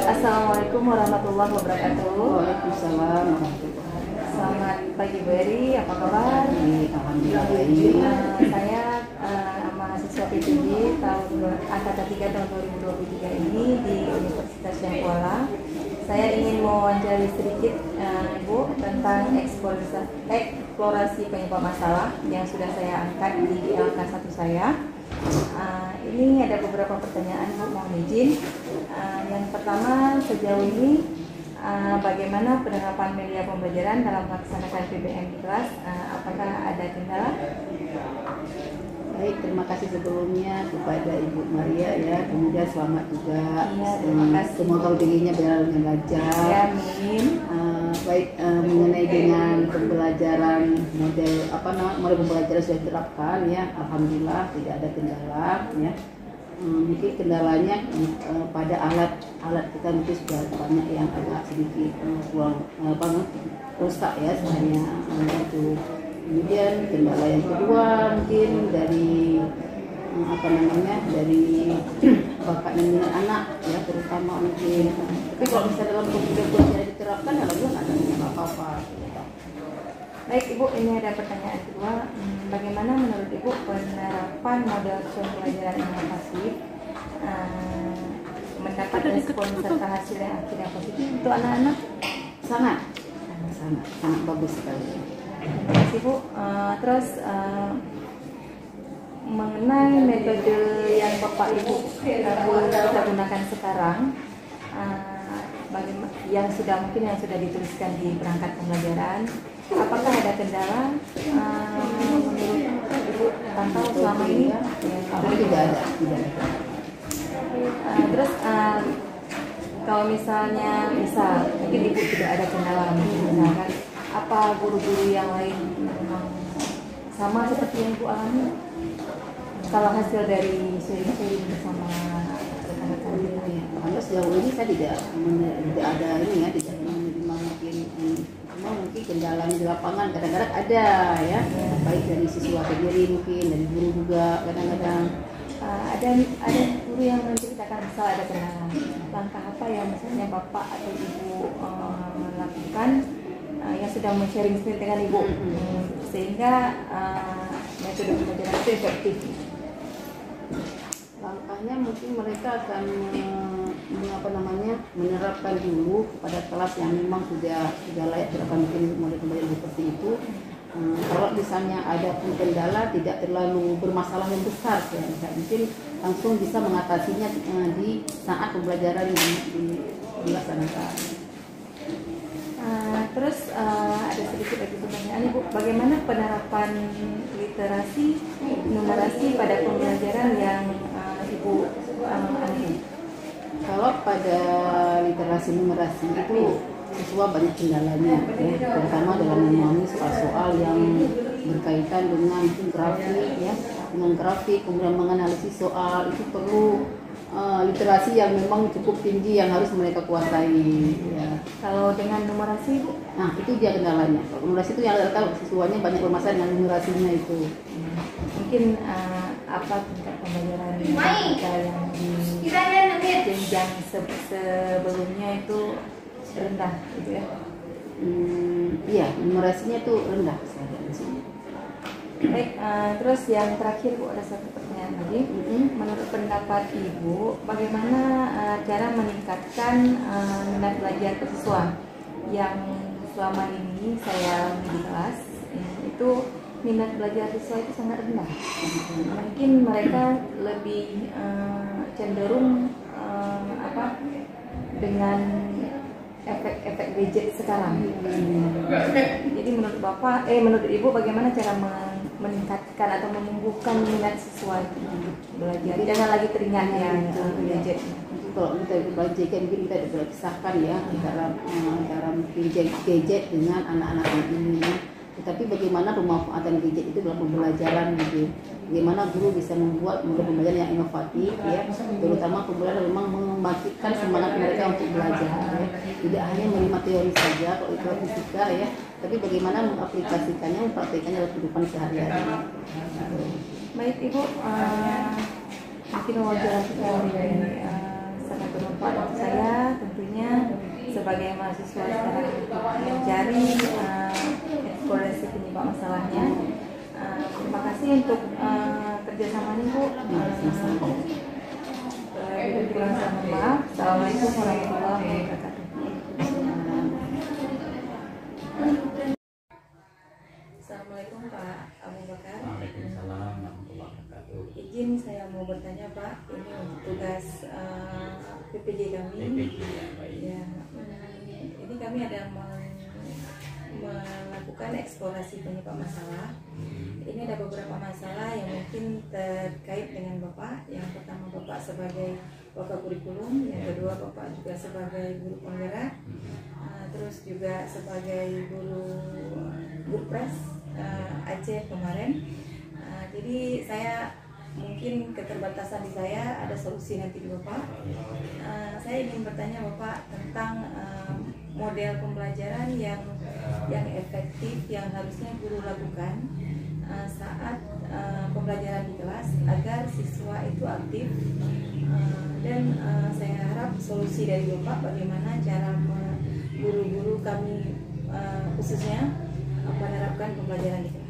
Assalamualaikum warahmatullahi wabarakatuh. Waalaikumsalam warahmatullahi wabarakatuh. Selamat pagi Bu Eri, apa kabar? Alhamdulillah baik. Saya mahasiswa PPJ angkatan 3 tahun 2023 ini di Universitas Syangkuala. Saya ingin mewawancari sedikit Ibu tentang eksplorasi penyebab masalah yang sudah saya angkat di LK1 saya. Ini ada beberapa pertanyaan Bu, mohon izin. Yang pertama, sejauh ini bagaimana penerapan media pembelajaran dalam melaksanakan PBM di kelas? Apakah ada kendala? Baik, terima kasih sebelumnya kepada Ibu Maria ya. Kemudian selamat juga. Iya, terima kasih. Semoga ujiannya berjalan dengan lancar. Ya, amin. Baik, mengenai dengan pembelajaran model pembelajaran sudah diterapkan ya. Alhamdulillah tidak ada kendala ya. Mungkin kendalanya pada alat kita mungkin sudah banyak yang agak sedikit kurang rusak ya sebenarnya itu. Kemudian kendala yang kedua mungkin dari dari bakat dan minat anak ya, terutama mungkin. Tapi kalau misalnya dalam pembelajaran diterapkan ya lalu nggak apa-apa. Baik Ibu, ini ada pertanyaan kedua. Bagaimana menurut Ibu penerapan model pembelajaran inovatif mendapat respon serta hasil yang akhirnya positif untuk anak-anak? Sangat bagus sekali. Terima kasih Bu. Terus mengenai metode yang Bapak Ibu kita gunakan sekarang, yang sudah dituliskan di perangkat pembelajaran, apakah ada kendala menurut Ibu pantau selama ini? Tidak ada. Terus kalau misalnya mungkin Ibu tidak ada kendala, misalkan apa guru-guru yang lain memang sama seperti yang Ibu alami? Kalau hasil dari sharing bersama rekan-rekan ya, karena sejauh ini saya tidak ada ini ya, tidak menerima mungkin kendalanya di lapangan kadang-kadang ada ya, baik dari siswa sendiri mungkin dari guru juga kadang-kadang ada guru yang menceritakan misal ada kendala, langkah apa yang misalnya Bapak atau Ibu lakukan yang sudah men-sharing dengan Ibu sehingga metode pembelajaran itu efektif. Langkahnya mungkin mereka akan menerapkan dulu kepada kelas yang memang sudah layak terapkan mungkin model pembelajaran seperti itu. Kalau misalnya ada pun kendala tidak terlalu bermasalah yang besar ya, mungkin langsung bisa mengatasinya di saat pembelajaran dilaksanakan. Terus ada sedikit lagi pertanyaan Ibu, bagaimana penerapan literasi numerasi pada pembelajaran yang Ibu alami? Kalau pada literasi numerasi itu siswa banyak kendalanya ya, terutama dalam memahami soal-soal yang berkaitan dengan grafik, kemudian menganalisis soal itu perlu literasi yang memang cukup tinggi yang harus mereka kuasai ya. Kalau dengan numerasi Bu? Nah itu dia kendalanya. Kalau numerasi itu yang ada siswanya banyak bermasalah dengan numerasinya itu. Mungkin apa tingkat pembelajaran kita yang di jenjang sebelumnya itu rendah gitu ya? Iya, numerasinya itu rendah saya di sini. Baik, terus yang terakhir Bu, ada satu pertanyaan lagi. Menurut pendapat Ibu, bagaimana cara meningkatkan minat belajar siswa yang selama ini saya alami di kelas itu minat belajar siswa itu sangat rendah. Mungkin mereka lebih cenderung dengan efek gadget sekarang. Jadi menurut menurut Ibu bagaimana cara meningkatkan atau menumbuhkan minat siswa itu belajar? Jangan lagi teringat yang gadget. Kalau kita belajar mungkin kita bisa pisahkan ya antara mungkin gadget dengan anak-anak ini. Tetapi bagaimana pemanfaatan gadget itu dalam pembelajaran gitu. Bagaimana guru bisa membuat model pembelajaran yang inovatif ya, terutama pembelajaran memang membangkitkan semangat mereka untuk belajar ya. Tidak hanya menerima teori saja kalau itu fisika ya, tapi bagaimana mengaplikasikannya, mempraktikkannya dalam kehidupan sehari-hari. Baik Ibu, mungkin wawancara kita hari ini sangat bermanfaat untuk saya. tentunya sebagai mahasiswa sekarang untuk mencari eksplorasi penyebab masalahnya. Terima kasih untuk kerjasamanya Bu. Kurang sama maaf. Assalamualaikum warahmatullahi wabarakatuh. Assalamualaikum Pak Abu Bakar. Waalaikumsalam warahmatullahi wabarakatuh. Izin saya mau bertanya Pak, ini untuk tugas PPJ kami. PPJ ya, baik. Ya, ini kami ada melakukan eksplorasi penyebab masalah. Ini ada beberapa masalah yang mungkin terkait dengan Bapak. Yang pertama Bapak sebagai Bapak kurikulum, yang kedua Bapak juga sebagai guru penggerak, terus juga sebagai guru Gurpres Aceh kemarin. Jadi saya mungkin keterbatasan di saya, ada solusi nanti di Bapak. Saya ingin bertanya Bapak tentang model pembelajaran yang efektif yang harusnya guru lakukan saat pembelajaran di kelas agar siswa itu aktif, dan saya harap solusi dari Bapak bagaimana cara guru-guru kami khususnya menerapkan pembelajaran di kelas.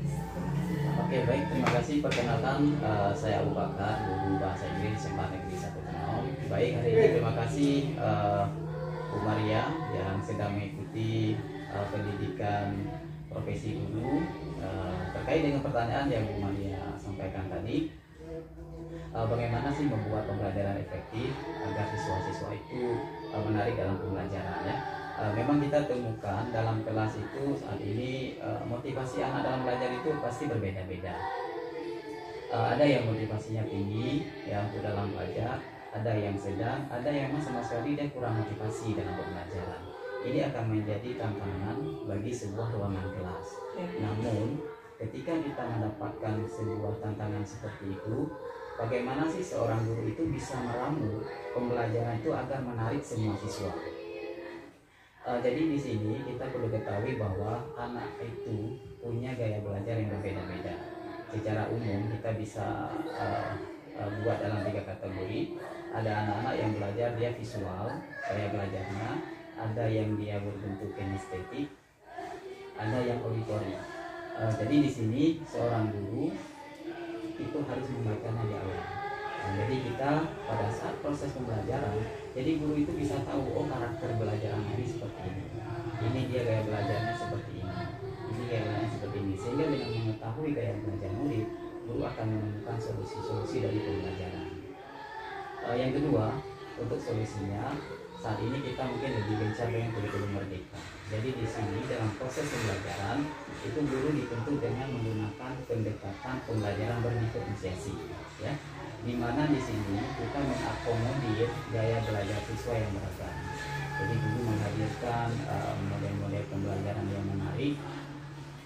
Oke, baik, terima kasih. Perkenalkan, saya Abu Bakar, guru bahasa Inggris SMA Negeri 1 Tenau. Baik, hari ini terima kasih Bu Maria yang sedang mengikuti pendidikan profesi guru. Terkait dengan pertanyaan yang Bu Maria sampaikan tadi, bagaimana sih membuat pembelajaran efektif agar siswa-siswa itu menarik dalam pembelajaran ya. Memang kita temukan dalam kelas itu saat ini motivasi anak dalam belajar itu pasti berbeda-beda. Ada yang motivasinya tinggi ya untuk dalam belajar, ada yang sedang, ada yang sama sekali dia kurang motivasi dalam pembelajaran. Ini akan menjadi tantangan bagi sebuah ruangan kelas. Namun ketika kita mendapatkan sebuah tantangan seperti itu, bagaimana sih seorang guru itu bisa meramu pembelajaran itu agar menarik semua siswa? Jadi di sini kita perlu ketahui bahwa anak itu punya gaya belajar yang berbeda-beda. Secara umum kita bisa buat dalam 3 kategori. Ada anak-anak yang belajar dia visual, gaya belajarnya. Ada yang dia berbentuk kinestetik, ada yang auditori. Jadi di sini seorang guru itu harus membacanya di awal. Jadi kita pada saat proses pembelajaran, jadi guru itu bisa tahu, oh karakter belajar anak ini seperti ini dia gaya belajarnya seperti ini gaya belajarnya seperti ini. Sehingga dengan mengetahui gaya belajar murid, guru akan menemukan solusi-solusi dari pembelajaran. Yang kedua, untuk solusinya, saat ini kita mungkin lebih gencar dengan kurikulum merdeka. Jadi di sini dalam proses pembelajaran itu guru dituntut dengan menggunakan pendekatan pembelajaran berdiferensiasi, ya. Di mana di sini kita mengakomodir gaya belajar siswa yang beragam. Jadi guru menghadirkan model-model pembelajaran yang menarik,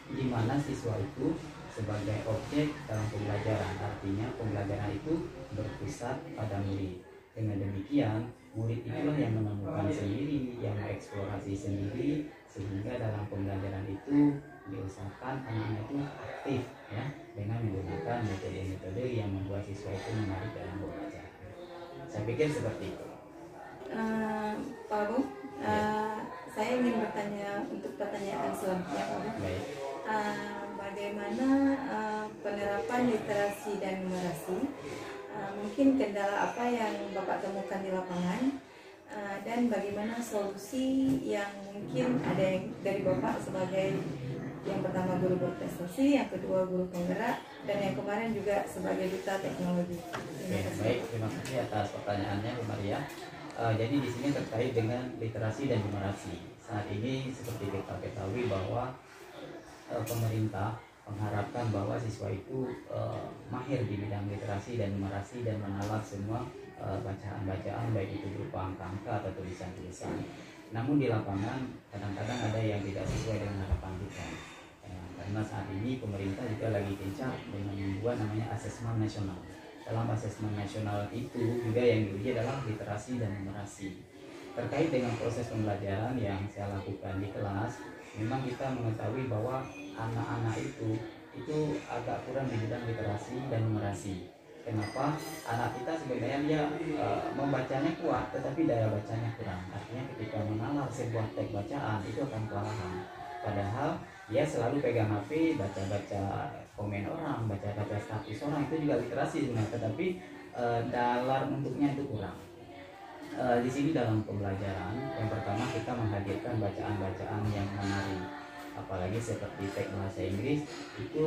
di mana siswa itu sebagai objek dalam pembelajaran. Artinya pembelajaran itu berpusat pada murid. Dengan demikian, murid itulah yang menemukan sendiri, yang mengeksplorasi sendiri, sehingga dalam pembelajaran itu diusahakan anak-anak itu aktif ya, dengan menggunakan metode-metode yang membuat siswa itu menarik dalam pembelajaran. Saya pikir seperti itu. Pak Abu, saya ingin bertanya untuk pertanyaan selanjutnya Pak Abu. Baik. Bagaimana penerapan literasi dan numerasi? Mungkin kendala apa yang Bapak temukan di lapangan, dan bagaimana solusi yang mungkin ada yang dari Bapak sebagai yang pertama guru berprestasi, yang kedua guru penggerak, dan yang kemarin juga sebagai duta teknologi. Baik, terima kasih atas pertanyaannya Bu Maria. Jadi di sini terkait dengan literasi dan numerasi. Saat ini seperti kita ketahui bahwa pemerintah mengharapkan bahwa siswa itu mahir di bidang literasi dan numerasi dan menalar semua bacaan-bacaan baik itu berupa angka-angka atau tulisan-tulisan. Namun di lapangan kadang-kadang ada yang tidak sesuai dengan harapan kita. Karena saat ini pemerintah juga lagi gencar dengan membuat namanya asesmen nasional. Dalam asesmen nasional itu juga yang diuji adalah literasi dan numerasi. Terkait dengan proses pembelajaran yang saya lakukan di kelas, memang kita mengetahui bahwa anak-anak itu agak kurang di bidang literasi dan numerasi. Kenapa? Anak kita sebenarnya dia membacanya kuat, tetapi daya bacanya kurang. Artinya ketika menalar sebuah teks bacaan itu akan kewalahan. Padahal dia selalu pegang HP, baca-baca komen orang, baca-baca status orang, itu juga literasi sebenarnya, tetapi dalam untuknya itu kurang. Di sini dalam pembelajaran, yang pertama kita menghadirkan bacaan-bacaan yang menarik, apalagi seperti teks bahasa Inggris itu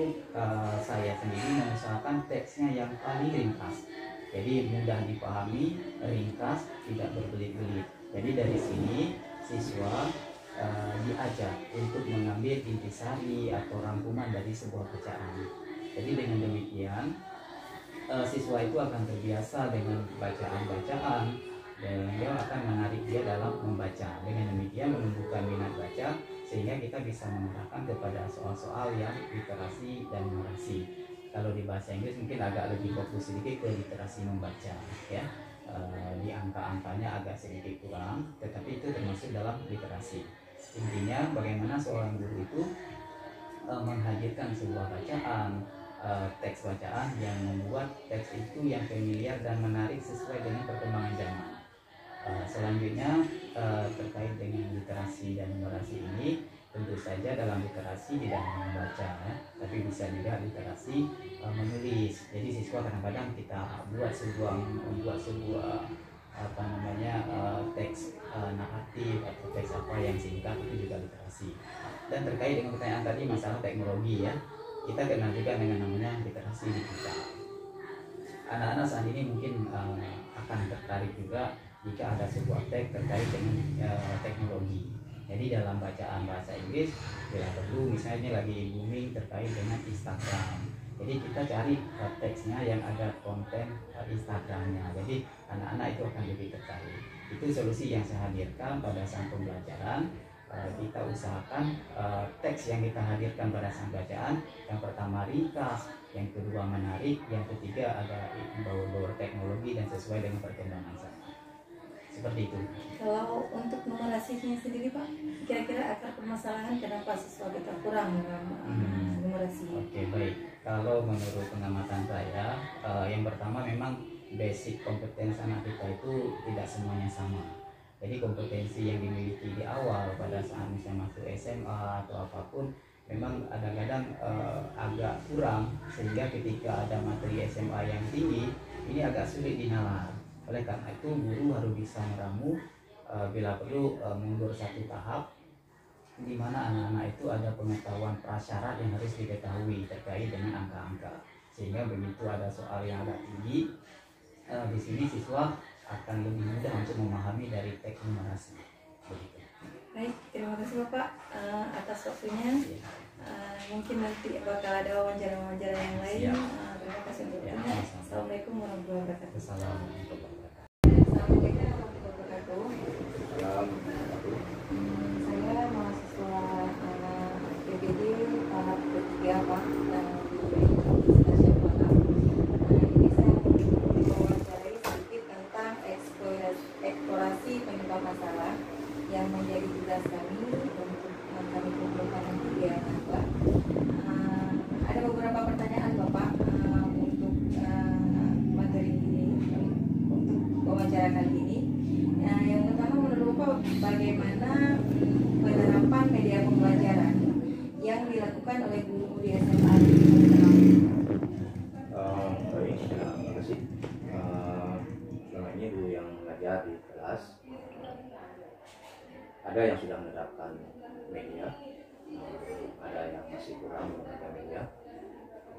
saya sendiri mengusahakan teksnya yang paling ringkas, jadi mudah dipahami, ringkas, tidak berbelit-belit. Jadi dari sini siswa diajak untuk mengambil intisari atau rangkuman dari sebuah bacaan. Jadi dengan demikian siswa itu akan terbiasa dengan bacaan-bacaan dan dia akan menarik dia dalam membaca. Dengan demikian menumbuhkan minat baca sehingga kita bisa mengarahkan kepada soal-soal yang literasi dan numerasi. Kalau di bahasa Inggris mungkin agak lebih fokus sedikit ke literasi membaca, ya. Di angka-angkanya agak sedikit kurang, tetapi itu termasuk dalam literasi. Intinya bagaimana seorang guru itu menghadirkan sebuah bacaan, teks bacaan yang membuat teks itu yang familiar dan menarik sesuai dengan perkembangan zaman. Selanjutnya terkait dengan literasi dan numerasi ini, tentu saja dalam literasi tidak hanya membaca, ya, tapi bisa juga literasi menulis. Jadi siswa kadang-kadang kita membuat sebuah teks naratif atau teks apa yang singkat, itu juga literasi. Dan terkait dengan pertanyaan tadi masalah teknologi, ya, kita kenal juga dengan namanya literasi digital. Anak-anak saat ini mungkin akan tertarik juga jika ada sebuah teks terkait dengan teknologi. Jadi dalam bacaan bahasa Inggris bila perlu, misalnya ini lagi booming terkait dengan Instagram, jadi kita cari teksnya yang ada konten Instagramnya. Jadi anak-anak itu akan lebih tertarik. Itu solusi yang saya hadirkan pada saat pembelajaran. Kita usahakan teks yang kita hadirkan pada saat bacaan, yang pertama ringkas, yang kedua menarik, yang ketiga ada bau-bau teknologi dan sesuai dengan perkembangan zaman. Seperti itu. Kalau untuk numerasinya sendiri Pak, kira-kira akar permasalahan kenapa siswa kita kurang dalam numerasi? Oke, baik. Kalau menurut pengamatan saya, yang pertama memang basic kompetensi anak kita itu tidak semuanya sama. Jadi kompetensi yang dimiliki di awal pada saat misalnya masuk SMA atau apapun memang kadang-kadang agak kurang, sehingga ketika ada materi SMA yang tinggi ini agak sulit dinalar. Oleh karena itu guru harus bisa meramu, bila perlu mundur satu tahap, di mana anak-anak itu ada pengetahuan prasyarat yang harus diketahui terkait dengan angka-angka, sehingga begitu ada soal yang agak tinggi, di sini siswa akan lebih mudah untuk memahami dari teks numerasi. Begitu. Baik, terima kasih Bapak atas waktunya. Mungkin nanti bakal ada wawancara-wawancara yang lain. Terima kasih untuk waktunya. Assalamualaikum warahmatullahi wabarakatuh. Assalamualaikum warahmatullahi wabarakatuh. Saya mahasiswa PPD tahap ketiga Pak di Universitas Syahkuala. Ini saya mewawancarai sedikit tentang eksplorasi penyebab masalah yang menjadi tugas kami untuk kami kumpulkan nanti di Pak. Ada beberapa pertanyaan Bapak untuk materi ini, untuk wawancara kali ini. Yang pertama, menurut Bapak bagaimana penerapan media pembelajaran yang dilakukan oleh guru di SMA di Baik, terima kasih. Selama ini guru yang mengajar di kelas ada yang sudah menerapkan media, ada yang masih kurang menggunakan media,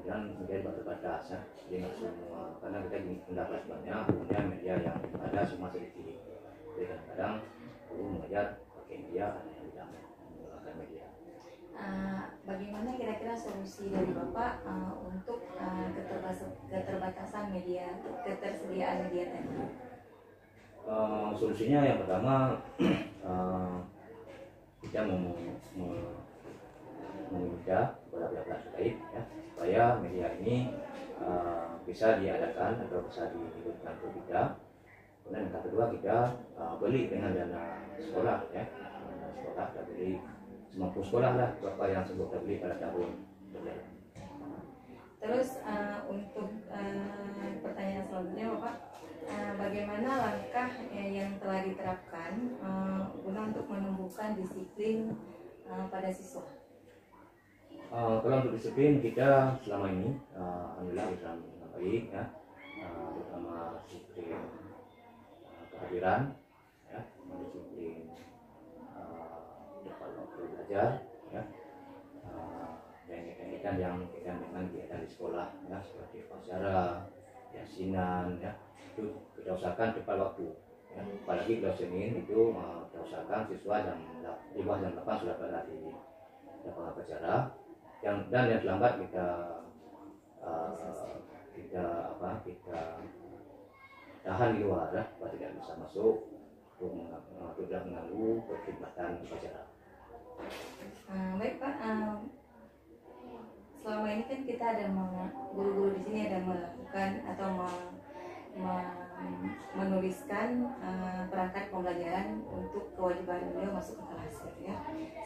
dan media terbatas, ya. Jadi nggak semua, karena kita mendapat banyak, kemudian media yang ada semua sedikit. Jadi kadang-kadang guru mengajar pakai media, ada yang tidak menggunakan media. Bagaimana kira-kira solusi dari Bapak untuk keterbatasan media, ketersediaan media tadi? Solusinya yang pertama kita meminta kepada pihak terkait, ya, supaya media ini bisa diadakan atau bisa diberikan ke kita. Kemudian yang kedua kita beli dengan dana sekolah, ya, dana sekolah kita beli semampu sekolah lah, berapa yang sebelum kita beli pada tahun berjalan. Terus untuk pertanyaan selanjutnya Bapak, bagaimana langkah yang telah diterapkan guna untuk menumbuhkan disiplin pada siswa? Kalau untuk disiplin kita selama ini alhamdulillah bisa dengan baik ya, terutama disiplin kehadiran ya, disiplin tepat waktu belajar ya, dan kegiatan yang berkaitan dengan kegiatan di sekolah ya, seperti upacara, yasinan ya, itu kita usahakan tepat waktu ya. Apalagi kalau Senin itu kita usahakan siswa di bawah jam 8 sudah berada di lapangan upacara, dan yang terlambat kita tahan di luar ya, supaya tidak bisa masuk untuk tidak mengganggu kegiatan upacara. Baik Pak, selama ini kan kita ada guru-guru di sini ada melakukan atau menuliskan perangkat pembelajaran untuk kewajiban beliau masuk ke kelas gitu ya,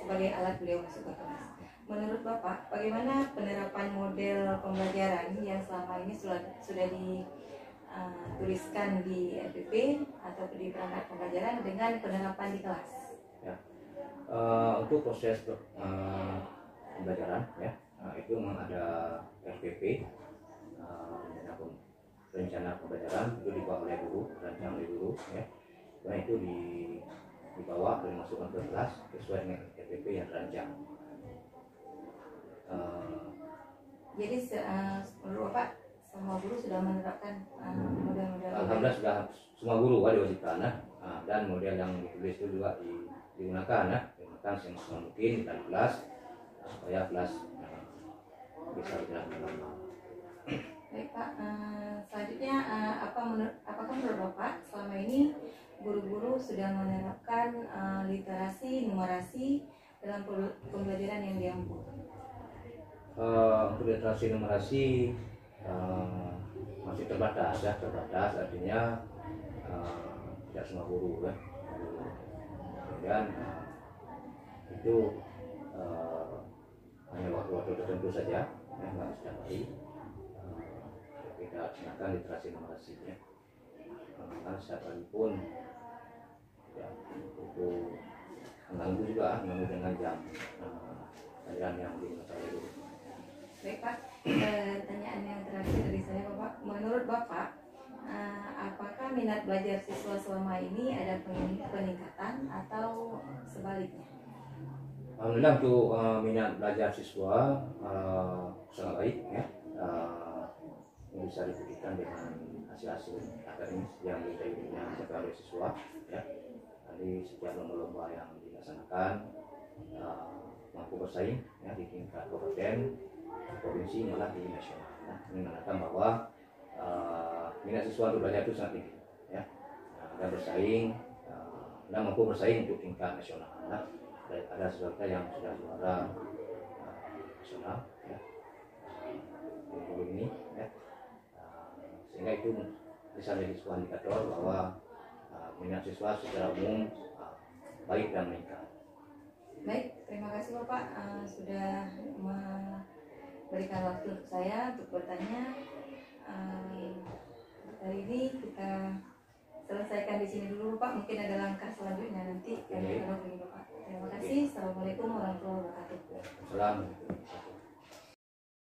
sebagai alat beliau masuk ke kelas. Menurut Bapak, bagaimana penerapan model pembelajaran yang selama ini sudah dituliskan di RPP atau di perangkat pembelajaran dengan penerapan di kelas? Ya. Untuk proses pembelajaran ya, itu memang ada RPP, rencana pembelajaran itu dibawa oleh guru, rancang oleh guru ya, dan itu dibawa dan dimasukkan ke kelas sesuai dengan RPP yang terancang. Jadi menurut Bapak semua guru sudah menerapkan model-model? Alhamdulillah sudah semua guru diwajibkan dan model yang ditulis itu juga digunakan semaksimal mungkin di kelas supaya kelas bisa berjalan dengan normal. Baik Pak, selanjutnya apakah menurut Bapak selama ini guru-guru sudah menerapkan literasi numerasi dalam pembelajaran yang diampu? Untuk literasi numerasi masih terbatas artinya tidak semua guru ya. Kemudian itu hanya waktu-waktu tertentu saja ya, nggak setiap hari kita gunakan literasi numerasinya, karena setiap hari pun ya, itu mengganggu dengan jam pelajaran yang digunakan oleh guru. Baik Pak, pertanyaan yang terakhir dari saya Bapak, menurut Bapak apakah minat belajar siswa selama ini ada peningkatan atau sebaliknya? Alhamdulillah untuk minat belajar siswa sangat baik ya, bisa dibuktikan dengan hasil-hasil akademis yang dicapai oleh siswa ya. Tadi setiap lomba-lomba yang dilaksanakan mampu bersaing ya, di tingkat kabupaten, provinsi malah di nasional. Ini menandakan bahwa minat siswa untuk belajar itu sangat tinggi ya, dan bersaing dan mampu bersaing untuk tingkat nasional. Ada siswa yang sudah juara nasional ya, ini ya, sehingga itu bisa menjadi sebuah indikator bahwa minat siswa secara umum baik dan meningkat. Baik, terima kasih Bapak sudah memberikan waktu untuk saya untuk bertanya. Hari ini kita selesaikan di sini dulu Pak. Mungkin ada langkah selanjutnya nanti kami akan hubungi Bapak. Terima kasih. Assalamualaikum warahmatullahi wabarakatuh. Assalamualaikum.